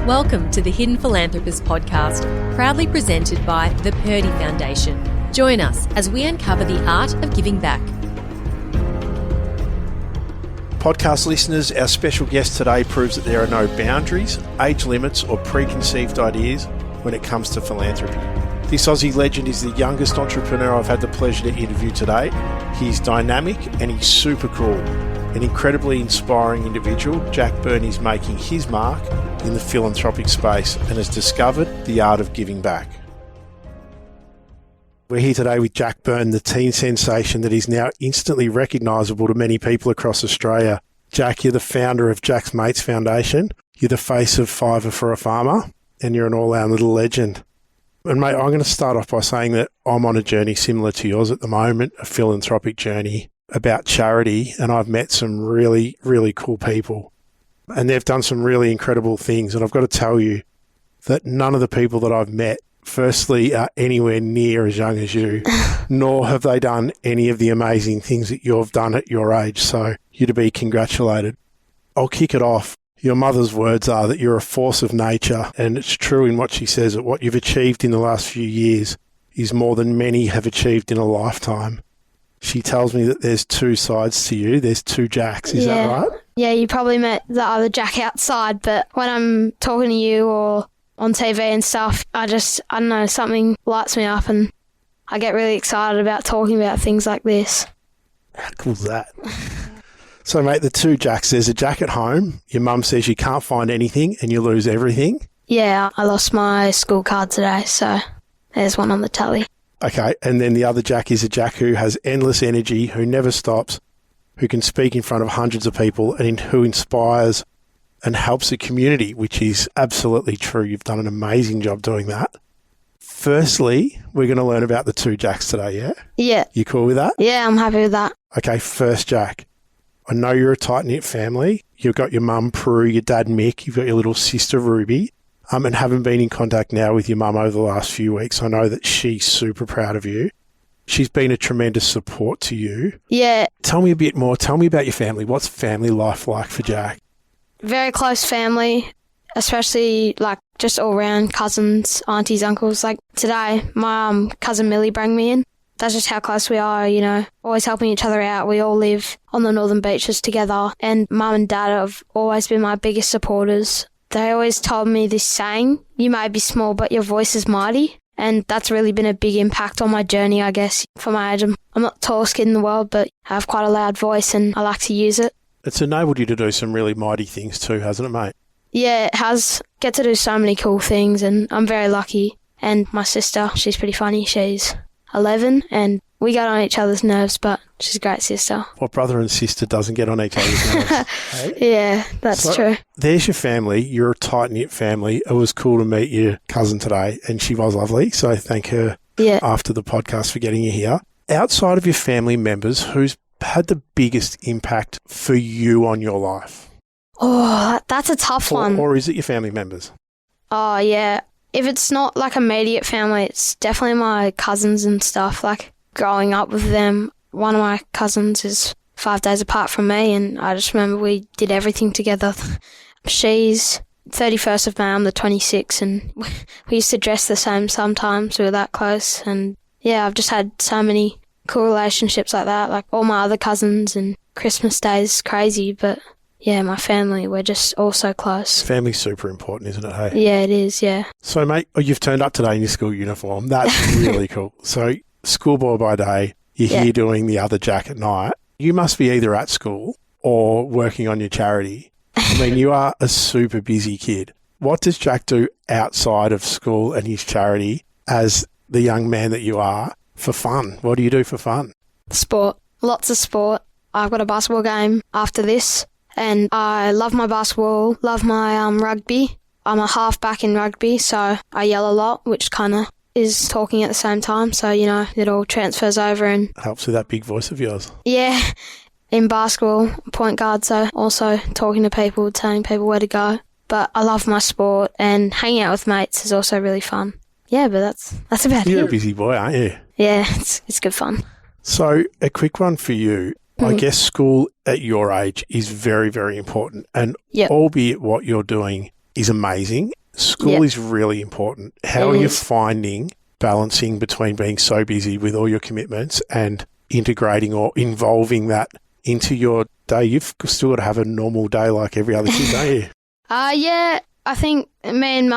Welcome to the Hidden Philanthropist podcast, proudly presented by the Purdie Foundation. Join us as we uncover the art of giving back. Podcast listeners, our special guest today proves that there are no boundaries, age limits or preconceived ideas when it comes to philanthropy. This Aussie legend is the youngest entrepreneur I've had the pleasure to interview today. He's dynamic and he's super cool. An incredibly inspiring individual, Jack Berne is making his mark in the philanthropic space and has discovered the art of giving back. We're here today with Jack Berne, the teen sensation that is now instantly recognisable to many people across Australia. Jack, you're the founder of Jack's Mates Foundation. You're the face of Fiver for a Farmer, and you're an all-round little legend. And mate, I'm going to start off by saying that I'm on a journey similar to yours at the moment, a philanthropic journey about charity, and I've met some really, really cool people. And they've done some really incredible things. And I've got to tell you that none of the people that I've met, firstly, are anywhere near as young as you, nor have they done any of the amazing things that you've done at your age. So you're to be congratulated. I'll kick it off. Your mother's words are that you're a force of nature, and it's true in what she says, that what you've achieved in the last few years is more than many have achieved in a lifetime. She tells me that there's two sides to you. There's two Jacks. Is that right? Yeah, you probably met the other Jack outside, but when I'm talking to you or on TV and stuff, I don't know, something lights me up and I get really excited about talking about things like this. How cool's that? So, mate, the two Jacks, there's a Jack at home. Your mum says you can't find anything and you lose everything. Yeah, I lost my school card today, so there's one on the tally. Okay, and then the other Jack is a Jack who has endless energy, who never stops, who can speak in front of hundreds of people and who inspires and helps the community, which is absolutely true. You've done an amazing job doing that. Firstly, we're going to learn about the two Jacks today, yeah? Yeah. You cool with that? Yeah, I'm happy with that. Okay, first Jack. I know you're a tight-knit family. You've got your mum, Prue, your dad, Mick. You've got your little sister, Ruby. And haven't been in contact now with your mum over the last few weeks. I know that she's super proud of you. She's been a tremendous support to you. Yeah. Tell me a bit more. Tell me about your family. What's family life like for Jack? Very close family, especially like just all around cousins, aunties, uncles. Like today, my cousin Millie brought me in. That's just how close we are, you know, always helping each other out. We all live on the northern beaches together, and mum and dad have always been my biggest supporters. They always told me this saying, you may be small, but your voice is mighty. And that's really been a big impact on my journey, I guess. For my age, I'm not the tallest kid in the world, but I have quite a loud voice and I like to use it. It's enabled you to do some really mighty things too, hasn't it, mate? Yeah, it has. Get to do so many cool things, and I'm very lucky. And my sister, she's pretty funny. She's 11 and we get on each other's nerves, but she's a great sister. What brother and sister doesn't get on each other's nerves? Hey? Yeah, that's true. There's your family. You're a tight-knit family. It was cool to meet your cousin today, and she was lovely, so thank her after the podcast for getting you here. Outside of your family members, who's had the biggest impact for you on your life? Oh, that's a tough one. Or is it your family members? Oh, yeah. If it's not like immediate family, it's definitely my cousins and stuff. Like growing up with them, one of my cousins is 5 days apart from me, and I just remember we did everything together. She's 31st of May, I'm the 26th, and we used to dress the same sometimes. We were that close, and yeah, I've just had so many cool relationships like that. Like all my other cousins, and Christmas Day is crazy, but yeah, my family, we're just all so close. Family's super important, isn't it, hey? Yeah, it is, yeah. So, mate, you've turned up today in your school uniform. That's really cool. So, schoolboy by day, you're here doing the other Jack at night. You must be either at school or working on your charity. I mean, you are a super busy kid. What does Jack do outside of school and his charity as the young man that you are for fun? What do you do for fun? Sport. Lots of sport. I've got a basketball game after this. And I love my basketball, love my rugby. I'm a half-back in rugby, so I yell a lot, which kind of is talking at the same time. So, you know, it all transfers over and... Helps with that big voice of yours. Yeah. In basketball, point guard, so also talking to people, telling people where to go. But I love my sport, and hanging out with mates is also really fun. Yeah, but that's about it. You're a busy boy, aren't you? Yeah, it's good fun. So, a quick one for you. I guess school at your age is very, very important. And albeit what you're doing is amazing. School is really important. How are you finding balancing between being so busy with all your commitments and integrating or involving that into your day? You've still got to have a normal day like every other kid, don't you? Yeah, I think me and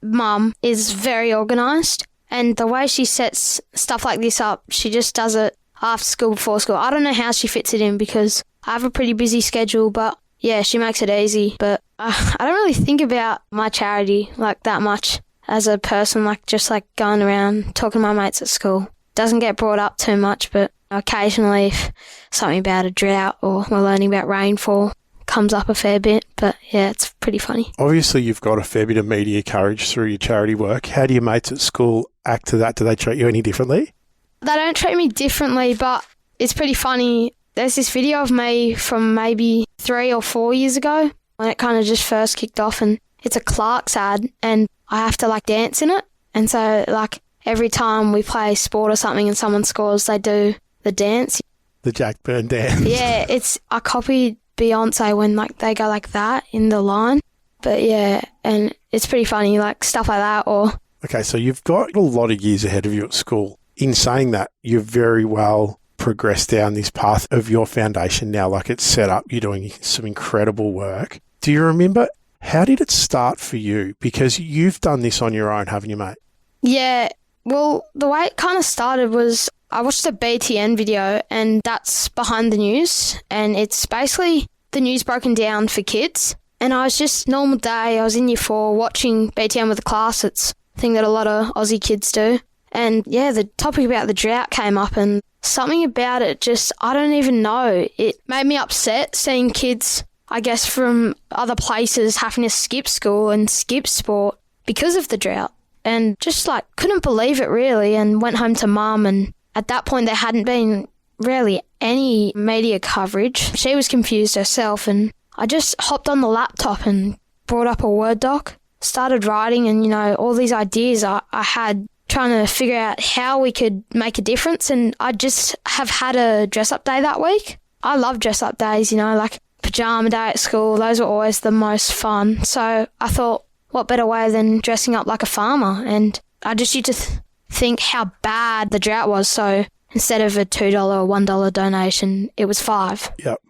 Mum is very organised, and the way she sets stuff like this up, she just does it after school, before school. I don't know how she fits it in because I have a pretty busy schedule, but yeah, she makes it easy. But I don't really think about my charity like that much as a person, like just like going around talking to my mates at school. Doesn't get brought up too much, but occasionally if something about a drought or we're learning about rainfall comes up a fair bit. But yeah, it's pretty funny. Obviously, you've got a fair bit of media coverage through your charity work. How do your mates at school act to that? Do they treat you any differently? They don't treat me differently, but it's pretty funny. There's this video of me from maybe 3 or 4 years ago when it kind of just first kicked off, and it's a Clark's ad and I have to like dance in it. And so like every time we play sport or something and someone scores, they do the dance. The Jack Berne dance. Yeah, I copied Beyonce when like they go like that in the line. But yeah, and it's pretty funny, like stuff like that. Or okay, so you've got a lot of years ahead of you at school. In saying that, you're very well progressed down this path of your foundation now, like it's set up. You're doing some incredible work. Do you remember, how did it start for you? Because you've done this on your own, haven't you, mate? Yeah, well, the way it kind of started was I watched a BTN video, and that's behind the news, and it's basically the news broken down for kids. And I was just normal day, I was in year 4 watching BTN with the class. It's a thing that a lot of Aussie kids do. And yeah, the topic about the drought came up, and something about it just, I don't even know. It made me upset seeing kids, I guess, from other places having to skip school and skip sport because of the drought. And just like couldn't believe it really, and went home to Mum, and at that point there hadn't been really any media coverage. She was confused herself, and I just hopped on the laptop and brought up a Word doc, started writing, and all these ideas I had, trying to figure out how we could make a difference. And I just have had a dress-up day that week. I love dress-up days, like pyjama day at school. Those are always the most fun. So I thought, what better way than dressing up like a farmer? And I just used to think how bad the drought was. So instead of a $2 or $1 donation, it was $5. Yep.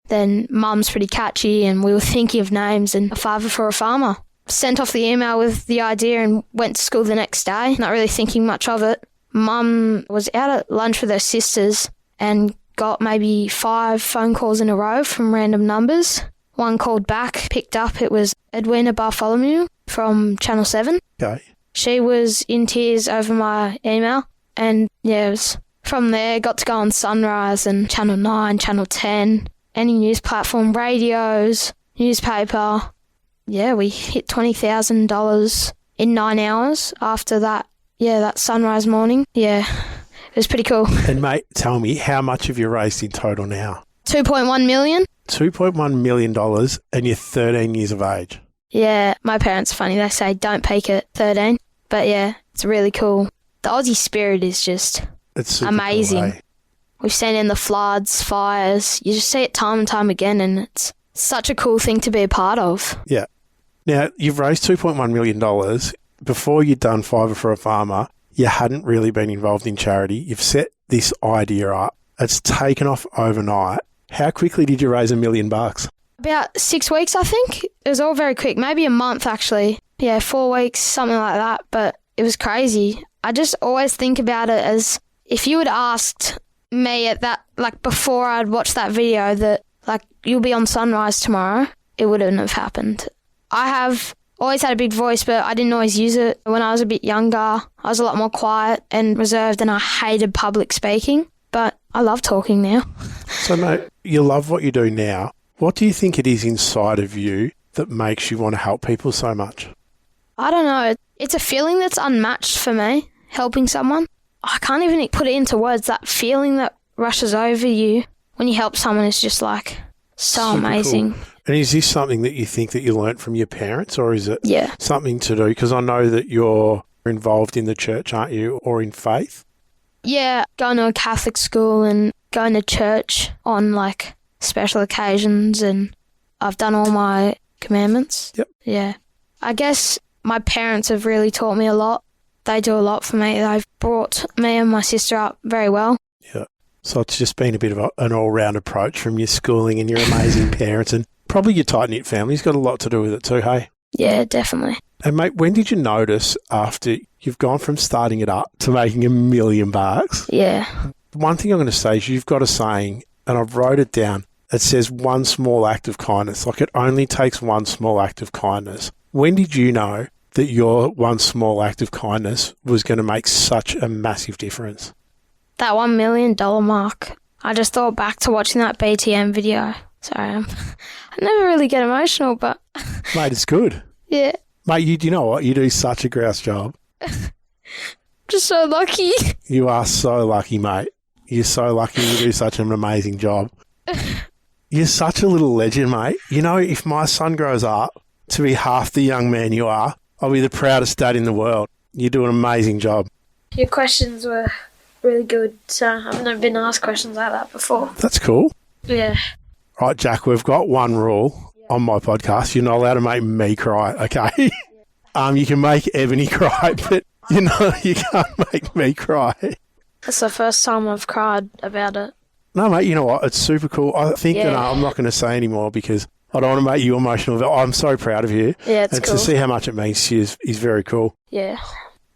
Then Mum's pretty catchy, and we were thinking of names, and a fiver for a farmer. Sent off the email with the idea and went to school the next day, not really thinking much of it. Mum was out at lunch with her sisters and got maybe 5 phone calls in a row from random numbers. One called back, picked up. It was Edwina Bartholomew from Channel 7. Okay. She was in tears over my email, and yeah, it was from there, got to go on Sunrise and Channel 9, Channel 10, any news platform, radios, newspaper. Yeah, we hit $20,000 in 9 hours after that. Yeah, that Sunrise morning. Yeah, it was pretty cool. And mate, tell me, how much have you raised in total now? 2.1 million. $2.1 million, and you're 13 years of age. Yeah, my parents are funny. They say don't peak at 13. But yeah, it's really cool. The Aussie spirit is just amazing. Cool, eh? We've seen it in the floods, fires. You just see it time and time again, and it's such a cool thing to be a part of. Yeah. Now, you've raised $2.1 million. Before you'd done Fiver for a Farmer, you hadn't really been involved in charity. You've set this idea up. It's taken off overnight. How quickly did you raise $1 million? About 6 weeks, I think. It was all very quick. Maybe a month, actually. Yeah, 4 weeks, something like that. But it was crazy. I just always think about it as if you had asked me at that, like before I'd watched that video, that like you'll be on Sunrise tomorrow, it wouldn't have happened. I have always had a big voice, but I didn't always use it. When I was a bit younger, I was a lot more quiet and reserved, and I hated public speaking. But I love talking now. So, mate, you love what you do now. What do you think it is inside of you that makes you want to help people so much? I don't know. It's a feeling that's unmatched for me, helping someone. I can't even put it into words. That feeling that rushes over you when you help someone is just like so super amazing. Cool. And is this something that you think that you learnt from your parents, or is it something to do? Because I know that you're involved in the church, aren't you, or in faith? Yeah, going to a Catholic school and going to church on like special occasions, and I've done all my commandments. Yep. Yeah. I guess my parents have really taught me a lot. They do a lot for me. They've brought me and my sister up very well. Yeah. So it's just been a bit of an all-round approach from your schooling and your amazing parents, and probably your tight-knit family's got a lot to do with it too, hey? Yeah, definitely. And mate, when did you notice after you've gone from starting it up to making $1 million? Yeah. One thing I'm going to say is you've got a saying, and I've wrote it down. It says one small act of kindness. Like, it only takes one small act of kindness. When did you know that your one small act of kindness was going to make such a massive difference? That $1 million mark. I just thought back to watching that BTM video. Sorry, I never really get emotional, but... Mate, it's good. Yeah. Mate, you know what? You do such a grouse job. Just so lucky. You are so lucky, mate. You're so lucky you do such an amazing job. You're such a little legend, mate. You know, if my son grows up to be half the young man you are, I'll be the proudest dad in the world. You do an amazing job. Your questions were really good, so I've never been asked questions like that before. That's cool. Yeah. Right, Jack, we've got one rule on my podcast. You're not allowed to make me cry, okay? You can make Ebony cry, but you can't make me cry. That's the first time I've cried about it. No, mate, you know what? It's super cool. I think that I'm not going to say anymore because I don't want to make you emotional. But I'm so proud of you. Yeah, it's cool. And to see how much it means to you is very cool. Yeah.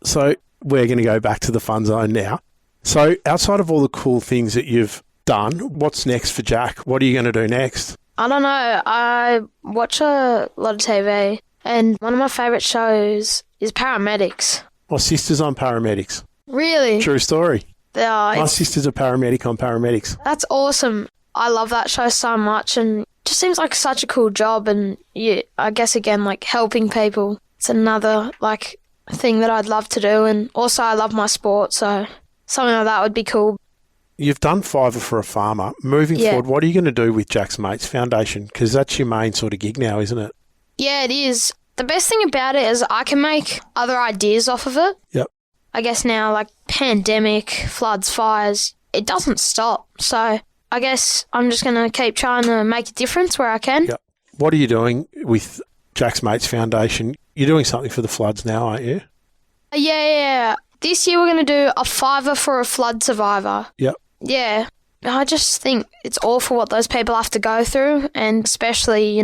So we're going to go back to the fun zone now. So outside of all the cool things that you've done, what's next for Jack? What are you going to do next? I don't know. I watch a lot of TV, and one of my favourite shows is Paramedics. My sister's on Paramedics. Really? True story. My It's sister's a paramedic on Paramedics. That's awesome. I love that show so much, and it just seems like such a cool job. And yeah, I guess again, like helping people, it's another like thing that I'd love to do. And also, I love my sport, so something like that would be cool. You've done Fiverr for a Farmer. Moving forward, what are you going to do with Jack's Mates Foundation? Because that's your main sort of gig now, isn't it? Yeah, it is. The best thing about it is I can make other ideas off of it. Yep. I guess now, like pandemic, floods, fires, it doesn't stop. So I guess I'm just going to keep trying to make a difference where I can. Yep. What are you doing with Jack's Mates Foundation? You're doing something for the floods now, aren't you? Yeah. This year we're going to do a $5 for a flood survivor. Yep. Yeah. I just think it's awful what those people have to go through, and especially,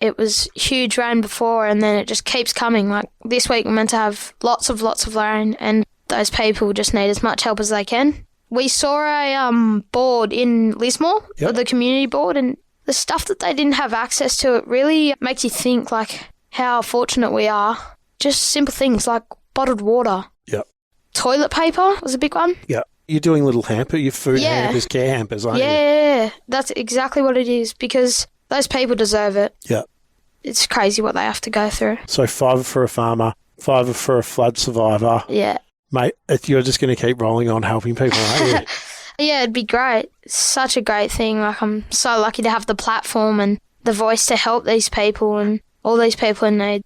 it was huge rain before and then it just keeps coming. Like this week we're meant to have lots of rain, and those people just need as much help as they can. We saw a board in Lismore, the community board, and the stuff that they didn't have access to, it really makes you think like how fortunate we are. Just simple things like bottled water. Yep. Toilet paper was a big one. Yep. You're doing little your food hampers, care hampers, aren't you? Yeah, that's exactly what it is, because those people deserve it. Yep. It's crazy what they have to go through. So $5 for a farmer, $5 for a flood survivor. Yeah. Mate, you're just going to keep rolling on helping people, aren't you? Yeah, it'd be great. It's such a great thing. Like, I'm so lucky to have the platform and the voice to help these people and all these people in need.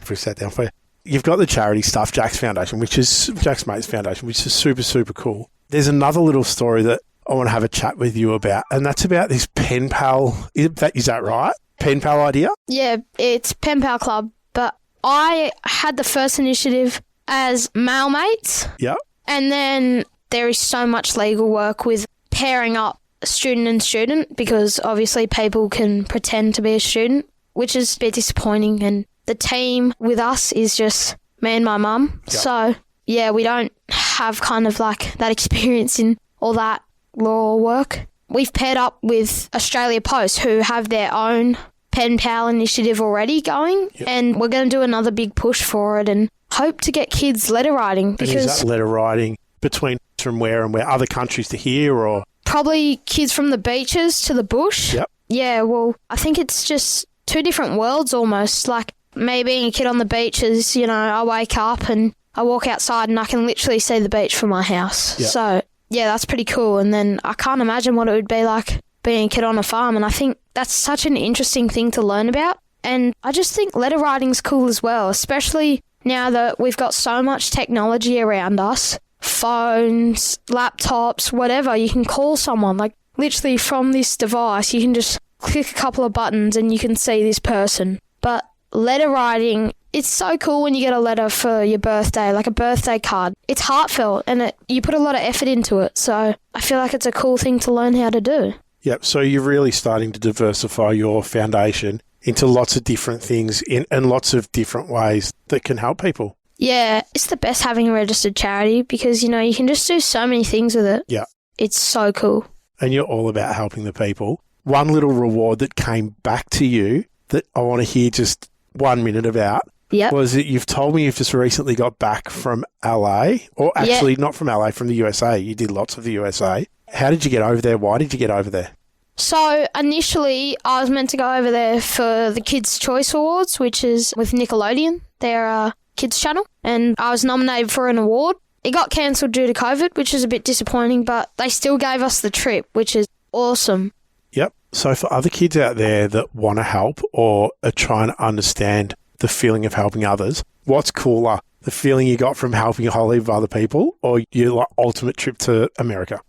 Push that down for you. You've got the charity stuff, Jack's Foundation, which is Jack's Mates Foundation, which is super, super cool. There's another little story that I want to have a chat with you about, and that's about this pen pal. Is that right? Pen pal idea? Yeah, it's Pen Pal Club, but I had the first initiative as male mates. Yeah. And then there is so much legal work with pairing up student and student, because obviously people can pretend to be a student, which is a bit disappointing. And the team with us is just me and my mum. Yeah. So, yeah, we don't have kind of like that experience in all that law work. We've paired up with Australia Post, who have their own Pen Pal initiative already going, and we're going to do another big push for it and hope to get kids letter writing. Because and is that letter writing between from where and where? Other countries to here, or? Probably kids from the beaches to the bush. Yep. Yeah, well, I think it's just two different worlds almost. Like me being a kid on the beaches, I wake up and I walk outside and I can literally see the beach from my house. Yep. So, yeah, that's pretty cool. And then I can't imagine what it would be like being a kid on a farm. And I think that's such an interesting thing to learn about. And I just think letter writing's cool as well, especially now that we've got so much technology around us. Phones, laptops, whatever. You can call someone, like literally from this device. You can just click a couple of buttons and you can see this person. but letter writing, it's so cool when you get a letter for your birthday, like a birthday card. It's heartfelt and you put a lot of effort into it. So I feel like it's a cool thing to learn how to do. Yep. So you're really starting to diversify your foundation into lots of different things and lots of different ways that can help people. Yeah, it's the best having a registered charity because, you can just do so many things with it. Yeah. It's so cool. And you're all about helping the people. One little reward that came back to you that I want to hear just 1 minute about was that you've told me you've just recently got back from LA, or actually not from LA, from the USA. You did lots of the USA. How did you get over there? Why did you get over there? So initially I was meant to go over there for the Kids' Choice Awards, which is with Nickelodeon. They're a kids channel, and I was nominated for an award. It got cancelled due to COVID, which is a bit disappointing, but they still gave us the trip, which is awesome. Yep. So for other kids out there that want to help or are trying to understand the feeling of helping others, what's cooler, the feeling you got from helping a whole heap of other people or your ultimate trip to America?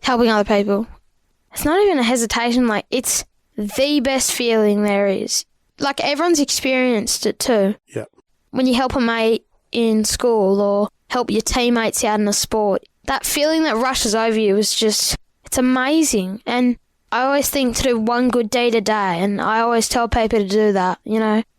Helping other people. It's not even a hesitation. It's the best feeling there is. Everyone's experienced it too. Yep. When you help a mate in school or help your teammates out in a sport, that feeling that rushes over you is just, it's amazing. And I always think to do one good deed a day, and I always tell people to do that,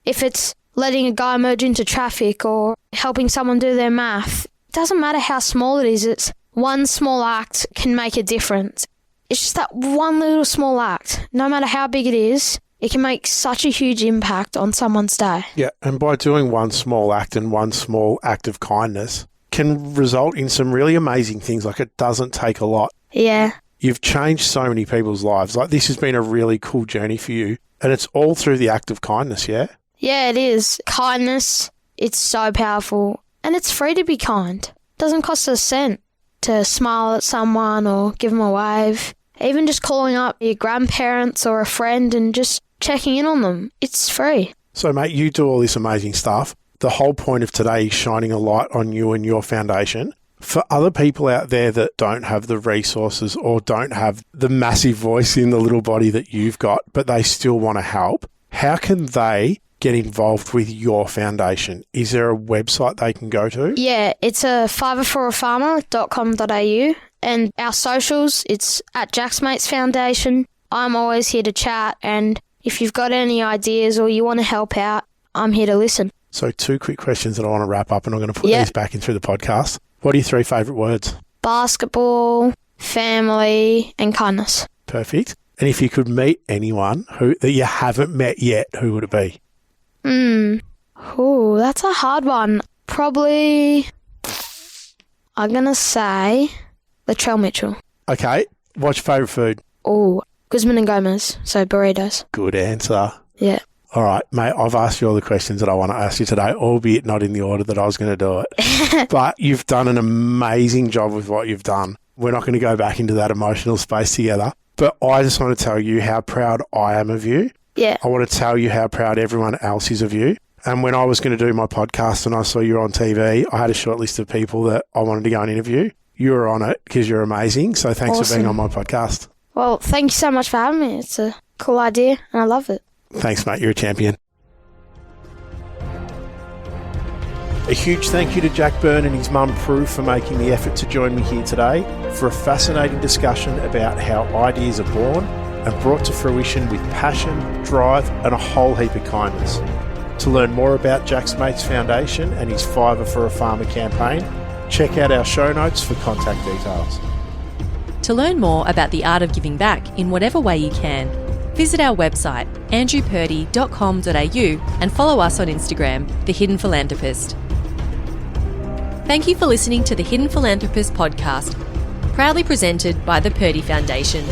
If it's letting a guy merge into traffic or helping someone do their math, it doesn't matter how small it is, it's one small act can make a difference. It's just that one little small act, no matter how big it is, it can make such a huge impact on someone's day. Yeah, and by doing one small act and one small act of kindness can result in some really amazing things. It doesn't take a lot. Yeah. You've changed so many people's lives. This has been a really cool journey for you, and it's all through the act of kindness, yeah? Yeah, it is. Kindness, it's so powerful, and it's free to be kind. It doesn't cost a cent to smile at someone or give them a wave. Even just calling up your grandparents or a friend and just checking in on them. It's free. So, mate, you do all this amazing stuff. The whole point of today is shining a light on you and your foundation. For other people out there that don't have the resources or don't have the massive voice in the little body that you've got, but they still want to help, how can they get involved with your foundation? Is there a website they can go to? Yeah, it's a fiverforafarmer.com.au, and our socials, it's at Jack's Mates Foundation. I'm always here to chat, and if you've got any ideas or you want to help out, I'm here to listen. So 2 quick questions that I want to wrap up, and I'm going to put these back in through the podcast. What are your 3 favourite words? Basketball, family, and kindness. Perfect. And if you could meet anyone that you haven't met yet, who would it be? Ooh, that's a hard one. Probably, I'm going to say Latrell Mitchell. Okay. What's your favourite food? Oh, Guzman and Gomez, so burritos. Good answer. Yeah. All right, mate, I've asked you all the questions that I want to ask you today, albeit not in the order that I was going to do it. But you've done an amazing job with what you've done. We're not going to go back into that emotional space together. But I just want to tell you how proud I am of you. Yeah. I want to tell you how proud everyone else is of you. And when I was going to do my podcast and I saw you on TV, I had a short list of people that I wanted to go and interview. You were on it because you're amazing. So thanks for being on my podcast. Well, thank you so much for having me. It's a cool idea and I love it. Thanks, mate. You're a champion. A huge thank you to Jack Berne and his mum Prue for making the effort to join me here today for a fascinating discussion about how ideas are born and brought to fruition with passion, drive and a whole heap of kindness. To learn more about Jack's Mates Foundation and his Fiver for a Farmer campaign, check out our show notes for contact details. To learn more about the art of giving back in whatever way you can, visit our website andrewpurdie.com.au and follow us on Instagram, The Hidden Philanthropist. Thank you for listening to The Hidden Philanthropist podcast, proudly presented by the Purdie Foundation.